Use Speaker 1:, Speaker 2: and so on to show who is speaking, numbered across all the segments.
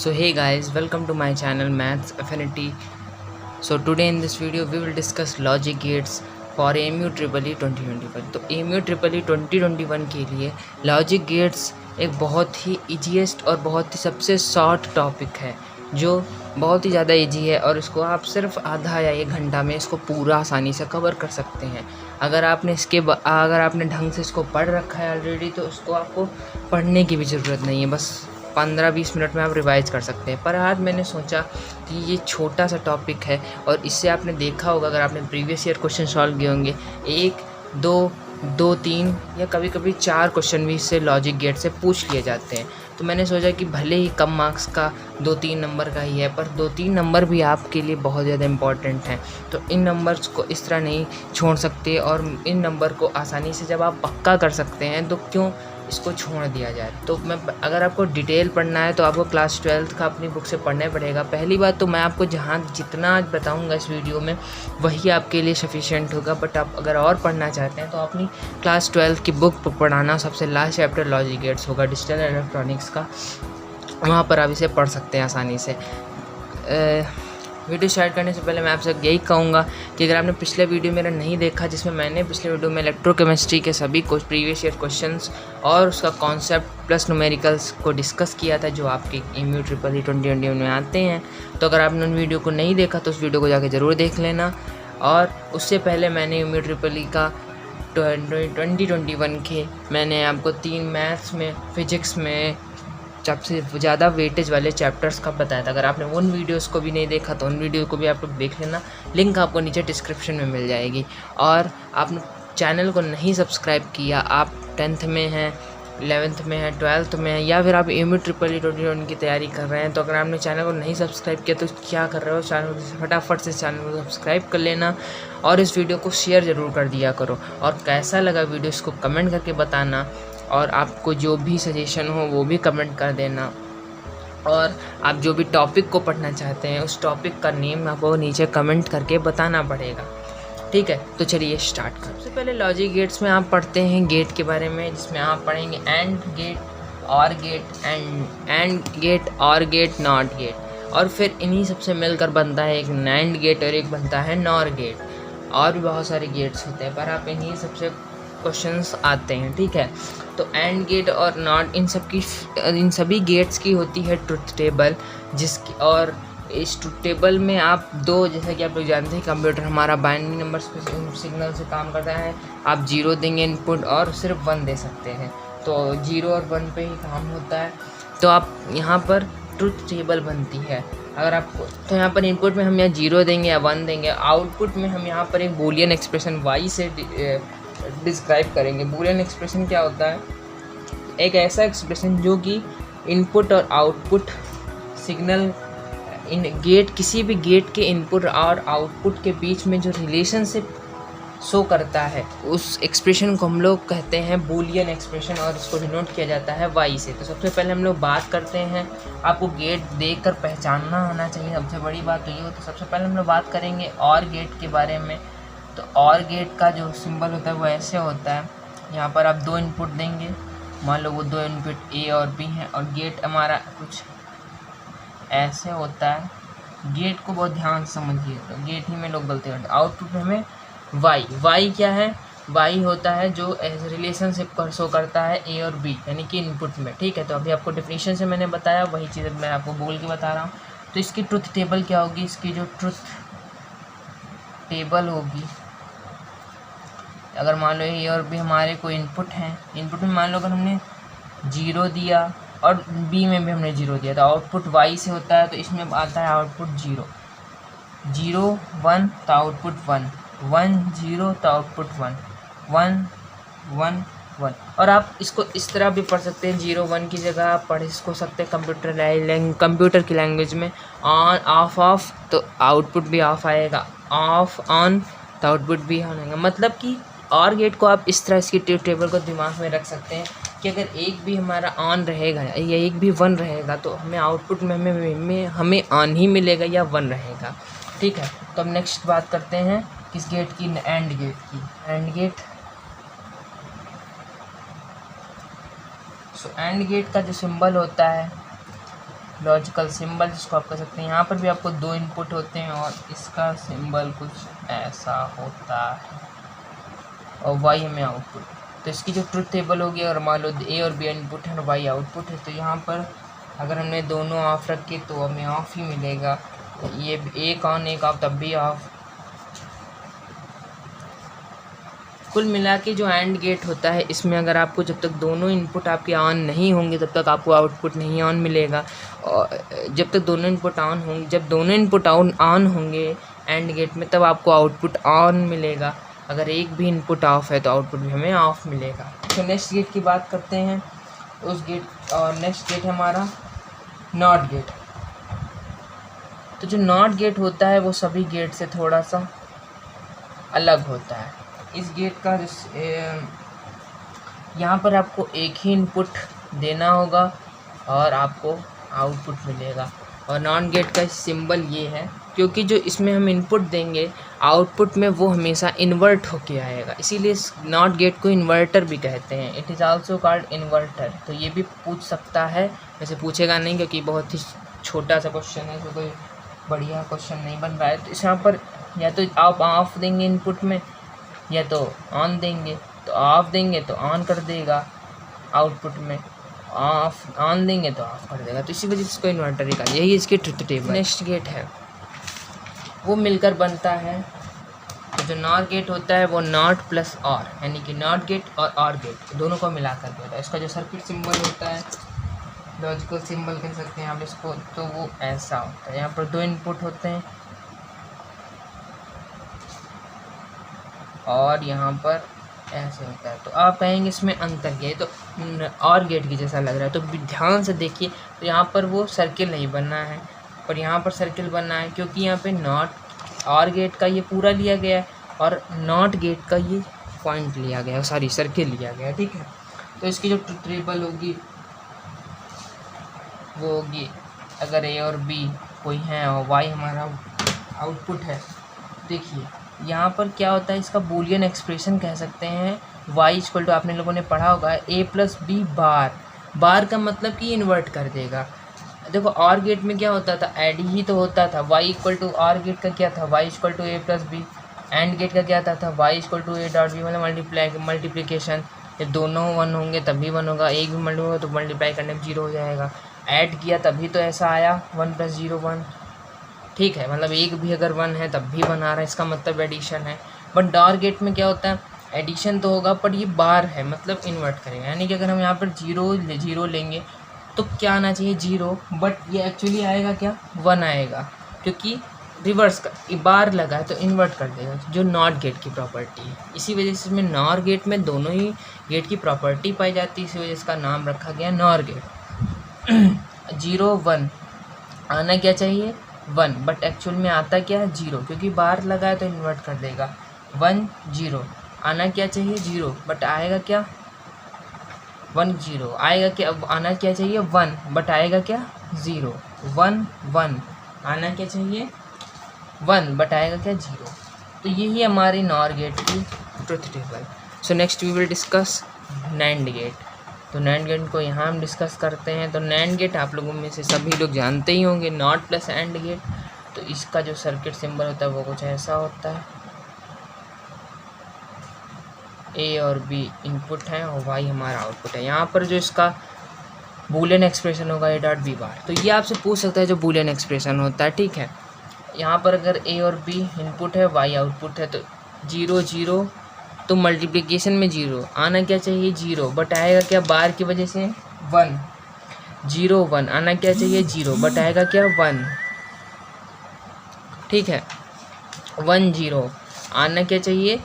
Speaker 1: So hey guys, welcome to my channel Maths Affinity. So today in this video we will discuss logic gates for AMU EEE 2021. तो AMU EEE 2021 के लिए logic gates एक बहुत ही easiest और बहुत ही सबसे short topic है जो बहुत ही ज़्यादा इजी है और इसको आप सिर्फ आधा या 1 घंटा में इसको पूरा आसानी से कवर कर सकते हैं। अगर आपने ढंग से इसको पढ़ रखा है ऑलरेडी तो उसको आपको पढ़ने की भी ज़रूरत नहीं है, बस 15-20 मिनट में आप रिवाइज कर सकते हैं। पर आज मैंने सोचा कि ये छोटा सा टॉपिक है और इससे आपने देखा होगा, अगर आपने प्रीवियस ईयर क्वेश्चन सॉल्व किए होंगे 1, 2, 3 या कभी कभी 4 क्वेश्चन भी इससे लॉजिक गेट से पूछ लिए जाते हैं। तो मैंने सोचा कि भले ही कम मार्क्स का 2-3 नंबर का ही है, पर 2-3 नंबर भी आपके लिए बहुत ज़्यादा इम्पॉर्टेंट हैं। तो इन नंबर्स को इस तरह नहीं छोड़ सकते और इन नंबर को आसानी से जब आप पक्का कर सकते हैं तो क्यों इसको छोड़ दिया जाए। तो अगर आपको डिटेल पढ़ना है तो आपको क्लास 12th का अपनी बुक से पढ़ना पड़ेगा। पहली बात तो मैं आपको जितना आज बताऊंगा इस वीडियो में वही आपके लिए सफिशिएंट होगा, बट आप अगर और पढ़ना चाहते हैं तो अपनी क्लास 12th की बुक पढ़ाना। सबसे लास्ट चैप्टर लॉजिक गेट्स होगा डिजिटल इलेक्ट्रॉनिक्स का, वहाँ पर आप इसे पढ़ सकते हैं आसानी से। वीडियो स्टार्ट करने से पहले मैं आपसे यही कहूँगा कि अगर आपने पिछले वीडियो मेरा नहीं देखा, जिसमें मैंने पिछले वीडियो में इलेक्ट्रोकेमिस्ट्री के सभी प्रीवियस ईयर क्वेश्चंस और उसका कॉन्सेप्ट प्लस न्यूमेरिकल्स को डिस्कस किया था जो आपके AMU EEE 2021 में आते हैं, तो अगर आपने उन वीडियो को नहीं देखा तो उस वीडियो को जाके ज़रूर देख लेना। और उससे पहले मैंने AMU EEE का 2021 के मैंने आपको 3 मैथ्स में, फिजिक्स में सबसे ज़्यादा वेटेज वाले चैप्टर्स का बताया था। अगर आपने उन वीडियोस को भी नहीं देखा तो उन वीडियो को भी आप लोग देख लेना, लिंक आपको नीचे डिस्क्रिप्शन में मिल जाएगी। और आपने चैनल को नहीं सब्सक्राइब किया, आप 10th में हैं, 11th में हैं, 12th में हैं, या फिर आप AMU EEE 2021 की तैयारी कर रहे हैं, तो अगर आपने चैनल को नहीं सब्सक्राइब किया तो क्या कर रहे हो, चैनल को फटाफट से चैनल को सब्सक्राइब कर लेना और इस वीडियो को शेयर ज़रूर कर दिया करो। और कैसा लगा वीडियो इसको कमेंट करके बताना, और आपको जो भी सजेशन हो वो भी कमेंट कर देना। और आप जो भी टॉपिक को पढ़ना चाहते हैं उस टॉपिक का नेम आपको नीचे कमेंट करके बताना पड़ेगा, ठीक है। तो चलिए स्टार्ट कर। सबसे पहले लॉजिक गेट्स में आप पढ़ते हैं गेट के बारे में, जिसमें आप पढ़ेंगे एंड गेट, और गेट, एंड गेट, और गेट, नॉट गेट, और फिर इन्हीं सबसे मिलकर बनता है एक नैंड गेट और एक बनता है नॉर गेट। और भी बहुत सारे गेट्स होते हैं पर आप इन्हीं सबसे क्वेश्चंस आते हैं, ठीक है। तो एंड गेट और नॉट, इन सभी गेट्स की होती है ट्रुथ टेबल, जिसकी, और इस ट्रुथ टेबल में आप जैसा कि आप लोग जानते हैं कंप्यूटर हमारा बाइनरी नंबर सिग्नल से काम करता है। आप 0 देंगे इनपुट और सिर्फ 1 दे सकते हैं, तो 0 और 1 पे ही काम होता है। तो आप यहाँ पर ट्रुथ टेबल बनती है। अगर आपको तो यहाँ पर इनपुट में हम यहाँ 0 देंगे या 1 देंगे, आउटपुट में हम यहाँ पर एक बूलियन एक्सप्रेशन y से डिस्क्राइब करेंगे। बूलियन एक्सप्रेशन क्या होता है? एक ऐसा एक्सप्रेशन जो कि इनपुट और आउटपुट सिग्नल किसी भी गेट के इनपुट और आउटपुट के बीच में जो रिलेशनशिप शो करता है उस एक्सप्रेशन को हम लोग कहते हैं बूलियन एक्सप्रेशन, और इसको डिनोट किया जाता है y से। तो सबसे पहले हम लोग बात करते हैं, आपको गेट देखकर पहचानना आना चाहिए, सबसे बड़ी बात तो ये होती है। सबसे पहले हम लोग बात करेंगे और गेट के बारे में। तो और गेट का जो सिंबल होता है वो ऐसे होता है। यहाँ पर आप 2 इनपुट देंगे, मान लो वो 2 इनपुट A और B हैं, और गेट हमारा कुछ ऐसे होता है। गेट को बहुत ध्यान से समझिए, तो गेट ही में लोग गलती करते हैं। आउटपुट में हमें y क्या है? y होता है जो एज रिलेशनशिप को शो करता है A और B, यानी कि इनपुट में, ठीक है। तो अभी आपको डेफिनेशन से मैंने बताया, वही चीज़ मैं आपको बोल के बता रहा हूँ। तो इसकी ट्रुथ टेबल क्या होगी? इसकी जो ट्रुथ टेबल होगी, अगर मान लो A और B हमारे कोई इनपुट हैं, इनपुट में मान लो अगर हमने 0 दिया और B में भी हमने 0 दिया, तो आउटपुट y से होता है। तो इसमें आता है आउटपुट 0, 0 1 तो आउटपुट 1, 1 0 तो आउटपुट 1, 1 1 1। और आप इसको इस तरह भी पढ़ सकते हैं, 0 1 की जगह आप पढ़ इसको सकते हैं कंप्यूटर की लैंग्वेज में ऑन ऑफ, तो आउटपुट भी ऑफ आएगा, ऑफ ऑन तो आउटपुट भी ऑन आएगा। मतलब कि और गेट को आप इस तरह इसकी टेबल को दिमाग में रख सकते हैं कि अगर एक भी हमारा ऑन रहेगा या एक भी 1 रहेगा तो हमें आउटपुट में हमें ऑन ही मिलेगा या 1 रहेगा, ठीक है। तो अब नेक्स्ट बात करते हैं किस गेट की? एंड गेट की। And gate, so and gate का जो सिंबल होता है लॉजिकल सिंबल जिसको आप कह सकते हैं। यहाँ पर भी आपको 2 इनपुट होते हैं और इसका सिंबल कुछ ऐसा होता है और वाई हमें आउटपुट। तो इसकी जो ट्रुथ टेबल होगी, और मान लो ए और बी इनपुट है और वाई आउटपुट है, तो यहाँ पर अगर हमने दोनों ऑफ रखे तो हमें ऑफ ही मिलेगा। ये एक ऑन एक ऑफ तब भी ऑफ। कुल मिला के जो एंड गेट होता है, इसमें अगर आपको जब तक दोनों इनपुट आपके ऑन नहीं होंगे तब तक आपको आउटपुट नहीं ऑन मिलेगा, और जब तक दोनों इनपुट ऑन होंगे, जब दोनों इनपुट ऑन होंगे एंड गेट में, तब आपको आउटपुट ऑन मिलेगा। अगर एक भी इनपुट ऑफ है तो आउटपुट भी हमें ऑफ मिलेगा। तो नेक्स्ट गेट की बात करते हैं। उस गेट और नेक्स्ट गेट है हमारा नॉट गेट। तो जो नॉट गेट होता है वो सभी गेट से थोड़ा सा अलग होता है। इस गेट का यहाँ पर आपको एक ही इनपुट देना होगा और आपको आउटपुट मिलेगा। और नॉट गेट का सिंबल ये है, क्योंकि जो इसमें हम इनपुट देंगे आउटपुट में वो हमेशा इन्वर्ट होके आएगा, इसीलिए नॉट गेट को इन्वर्टर भी कहते हैं। It is also called inverter. तो ये भी पूछ सकता है, वैसे पूछेगा नहीं क्योंकि बहुत ही छोटा सा क्वेश्चन है, तो कोई बढ़िया क्वेश्चन नहीं बन रहा है। तो इस यहाँ पर या तो आप ऑफ देंगे इनपुट में या तो ऑन देंगे। तो ऑफ देंगे तो ऑन कर देगा आउटपुट में, ऑफ ऑन देंगे तो ऑफ कर देगा। तो इसी वजह से इसको इन्वर्टर ही कहा। यही इसकी ट्रुथ टेबल। नेक्स्ट गेट है वो मिलकर बनता है। तो जो नॉट गेट होता है वो नॉट प्लस और, यानी कि नॉट गेट और गेट दोनों को मिलाकर होता है। इसका जो सर्किट सिंबल होता है, लॉजिकल सिंबल कह सकते हैं आप इसको, तो वो ऐसा होता है। यहाँ पर 2 इनपुट होते हैं और यहाँ पर ऐसे होता है। तो आप कहेंगे इसमें अंतर क्या है, तो और गेट की जैसा लग रहा है। तो ध्यान से देखिए, तो यहाँ पर वो सर्किल नहीं बनना है और यहाँ पर सर्किल बनना है, क्योंकि यहाँ पे नॉट और गेट का ये पूरा लिया गया है और नॉट गेट का ये पॉइंट लिया गया है, सॉरी सर्किल लिया गया है, ठीक है। तो इसकी जो ट्रुथ टेबल होगी वो होगी, अगर ए और बी कोई है और वाई हमारा आउटपुट है। देखिए यहाँ पर क्या होता है, इसका बूलियन एक्सप्रेशन कह सकते हैं। वाई इक्वल टू, आपने लोगों ने पढ़ा होगा, ए प्लस बी बार। बार का मतलब कि इन्वर्ट कर देगा। देखो और गेट में क्या होता था, ऐड ही तो होता था। वाई इक्वल टू और गेट का क्या था, Y equal to A plus B. And gate का क्या था Y equal to A dot B, मतलब मल्टीप्लिकेशन। ये दोनों 1 होंगे तभी 1 होगा, एक भी मल्टी होगा तो मल्टीप्लाई करने में 0 हो जाएगा। ऐड किया तभी तो ऐसा आया 1 + 0 1, ठीक है। मतलब एक भी अगर 1 है तब भी 1 आ रहा है, इसका मतलब एडिशन है। बट डॉर गेट में क्या होता है, एडिशन तो होगा पर ये बार है, मतलब इन्वर्ट करेगा। यानी कि अगर हम यहाँ पर 0 लेंगे तो क्या आना चाहिए 0, बट ये एक्चुअली आएगा क्या 1 आएगा, क्योंकि रिवर्स का बार लगा है तो इन्वर्ट कर देगा, जो नॉट गेट की प्रॉपर्टी है। इसी वजह से इसमें नॉर गेट में दोनों ही गेट की प्रॉपर्टी पाई जाती है, इसी वजह से इसका नाम रखा गया नॉर गेट। 0 1 आना क्या चाहिए 1, बट एक्चुअल में आता क्या है 0, क्योंकि बार लगा है तो इन्वर्ट कर देगा। 1 0 आना क्या चाहिए 0, बट आएगा क्या 1 0 आएगा क्या, अब आना क्या चाहिए 1, बट आएगा क्या 0। 1 1 आना क्या चाहिए 1, बट आएगा क्या 0। तो यही हमारी नॉर गेट की truth table. So next we will discuss NAND gate. तो नैंड गेट को यहाँ हम डिस्कस करते हैं। तो नैंड गेट आप लोगों में से सभी लोग जानते ही होंगे, नॉट प्लस एंड गेट। तो इसका जो सर्किट सिंबल होता है वो कुछ ऐसा होता है। ए और बी इनपुट है और वाई हमारा आउटपुट है। यहाँ पर जो इसका बूलियन एक्सप्रेशन होगा ए डॉट बी बार। तो ये आपसे पूछ सकता है जो बूलियन एक्सप्रेशन होता है, ठीक है। यहाँ पर अगर ए और बी इनपुट है, वाई आउटपुट है, तो 0 0 तो मल्टीप्लिकेशन में 0 आना क्या चाहिए 0, बट आएगा क्या बार की वजह से 1। 0 1 आना क्या चाहिए 0, बट आएगा क्या 1, ठीक है। 1 0 आना क्या चाहिए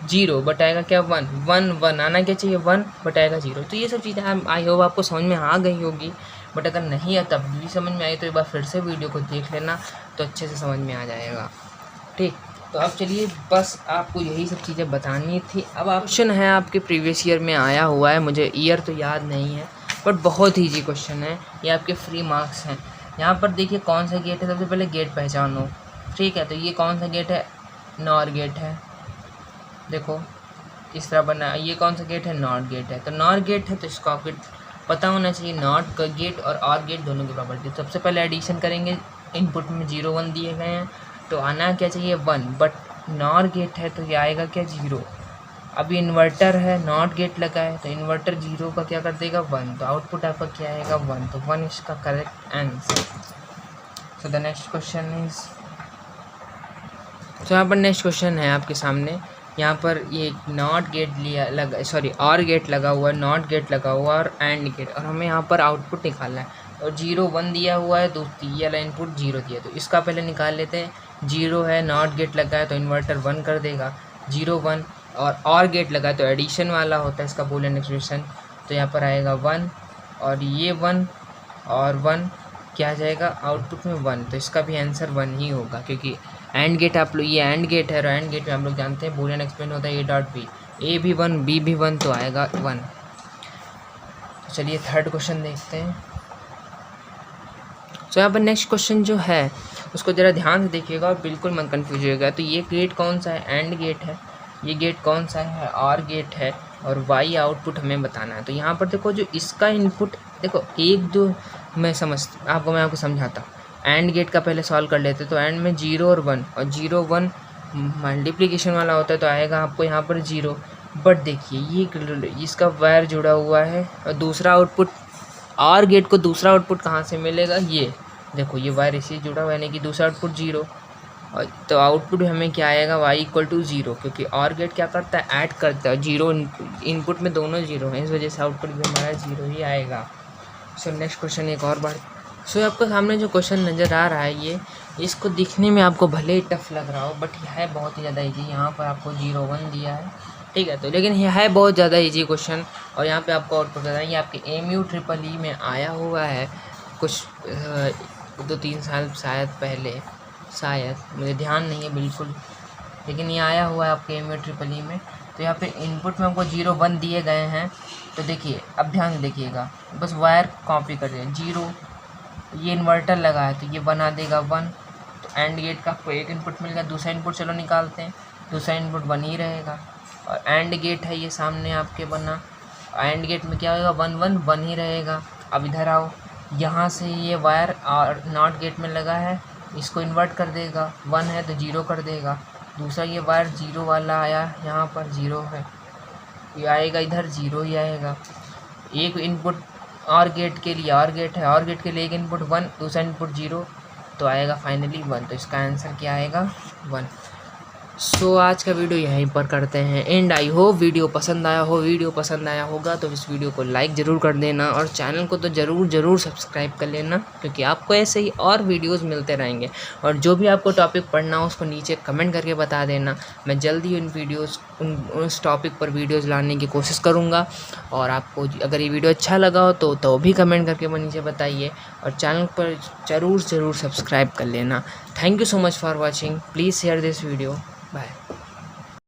Speaker 1: 0, बट आएगा क्या 1 1 1 आना क्या चाहिए 1, बट आएगा 0। तो ये सब चीज़ें आई होप आपको समझ में आ गई होगी, बट अगर नहीं है तब भी समझ में आई तो एक बार फिर से वीडियो को देख लेना तो अच्छे से समझ में आ जाएगा, ठीक। तो अब चलिए, बस आपको यही सब चीज़ें बतानी थी। अब क्वेश्चन है आपके प्रीवियस ईयर में आया हुआ है, मुझे ईयर तो याद नहीं है, बट बहुत ईजी क्वेश्चन है, ये आपके फ्री मार्क्स हैं। यहाँ पर देखिए कौन सा गेट है, सबसे पहले गेट पहचानो, ठीक है। तो ये कौन सा गेट है, नॉर गेट है, देखो इस तरह बना। ये कौन सा गेट है, नॉट गेट है। तो नॉर गेट है तो इसको आपके पता होना चाहिए नॉट गेट और ऑर गेट दोनों की प्रॉपर्टी। सबसे पहले एडिशन करेंगे, इनपुट में 0 1 दिए गए हैं तो आना क्या चाहिए 1, बट नॉर गेट है तो ये आएगा क्या 0। अभी इन्वर्टर है, नॉट गेट लगा है तो इन्वर्टर 0 का क्या कर देगा 1, तो आउटपुट आपका क्या आएगा 1, तो 1 इसका correct answer. So the next question is, तो यहाँ पर नेक्स्ट क्वेश्चन है आपके सामने। यहाँ पर ये नॉट गेट लिया लगा, सॉरी ऑर गेट लगा हुआ है, नॉट गेट लगा हुआ है और एंड गेट, और हमें यहाँ पर आउटपुट निकालना है और 0 1 दिया हुआ है, दूसरी ये वाला इनपुट 0 दिया, तो इसका पहले निकाल लेते हैं। 0 है, नॉट गेट लगा है तो इन्वर्टर 1 कर देगा, 0 1, और गेट लगा है तो एडिशन वाला होता है इसका बूलियन एक्सप्रेशन, तो यहाँ पर आएगा 1 और ये 1 और 1 क्या आ जाएगा आउटपुट में 1, तो इसका भी आंसर 1 ही होगा, क्योंकि एंड गेट आप लोग, ये एंड गेट है और एंड गेट में हम लोग जानते हैं बूलियन एक्सप्रेशन होता है A.B, A भी 1 B भी 1 तो आएगा 1। तो चलिए थर्ड क्वेश्चन देखते हैं। तो यहाँ पर नेक्स्ट क्वेश्चन जो है उसको ज़रा ध्यान से देखिएगा और बिल्कुल मत कन्फ्यूज होइएगा। तो ये गेट कौन सा है, एंड गेट है, ये गेट कौन सा है, ऑर गेट है, और वाई आउटपुट हमें बताना है। तो यहाँ पर देखो जो इसका इनपुट, देखो एक दो मैं आपको समझाता हूँ। एंड गेट का पहले सॉल्व कर लेते, तो एंड में 0 और 1, और 0 1 मल्टीप्लिकेशन वाला होता है तो आएगा आपको यहाँ पर 0, बट देखिए ये इसका वायर जुड़ा हुआ है और दूसरा आउटपुट, ऑर गेट को दूसरा आउटपुट कहाँ से मिलेगा, ये देखो ये वायर इसी जुड़ा हुआ है, यानी कि दूसरा आउटपुट 0, और तो आउटपुट हमें क्या आएगा y = 0, क्योंकि ऑर गेट क्या करता है ऐड करता है, 0 इनपुट में दोनों 0 हैं, इस वजह से आउटपुट भी हमारा 0 ही आएगा। सो नेक्स्ट क्वेश्चन एक और बार। सो आपके सामने जो क्वेश्चन नज़र आ रहा है ये, इसको दिखने में आपको भले ही टफ लग रहा हो बट यह है बहुत ही ज़्यादा ईजी। यहाँ पर आपको 0 1 दिया है, ठीक है, तो लेकिन यह है बहुत ज़्यादा ईजी क्वेश्चन, और यहाँ पे आपको आउटपुट बताना है। ये आपके MU-EEE में आया हुआ है कुछ 2-3 साल शायद पहले, शायद मुझे ध्यान नहीं है बिल्कुल, लेकिन ये आया हुआ है आपके MU-EEE में। तो यहाँ पे इनपुट में हमको 0 1 दिए गए हैं, तो देखिए अब ध्यान से देखिएगा, बस वायर कॉपी कर दें, 0 ये इन्वर्टर लगा है तो ये बना देगा 1, तो एंड गेट का आपको एक इनपुट मिल गया, दूसरा इनपुट चलो निकालते हैं, दूसरा इनपुट 1 ही रहेगा, और एंड गेट है ये सामने आपके बना, एंड गेट में क्या होगा 1 1 1 ही रहेगा। अब इधर आओ, यहाँ से ये वायर और नॉट गेट में लगा है, इसको इन्वर्ट कर देगा, 1 है तो 0 कर देगा, दूसरा ये वायर 0 वाला आया, यहाँ पर 0 है, ये आएगा इधर 0 ही आएगा। एक इनपुट ऑर गेट के लिए, ऑर गेट है, ऑर गेट के लिए एक इनपुट 1, दूसरा इनपुट 0, तो आएगा फाइनली 1, तो इसका आंसर क्या आएगा 1। सो आज का वीडियो यहीं पर करते हैं एंड। आई होप वीडियो पसंद आया होगा तो इस वीडियो को लाइक ज़रूर कर देना, और चैनल को तो ज़रूर सब्सक्राइब कर लेना, क्योंकि आपको ऐसे ही और वीडियोस मिलते रहेंगे। और जो भी आपको टॉपिक पढ़ना हो उसको नीचे कमेंट करके बता देना, मैं जल्दी उस टॉपिक पर वीडियोज़ लाने की कोशिश करूँगा। और आपको अगर ये वीडियो अच्छा लगा हो तो भी कमेंट करके नीचे बताइए, और चैनल पर ज़रूर सब्सक्राइब कर लेना। Thank you so much for watching, please share this video, bye.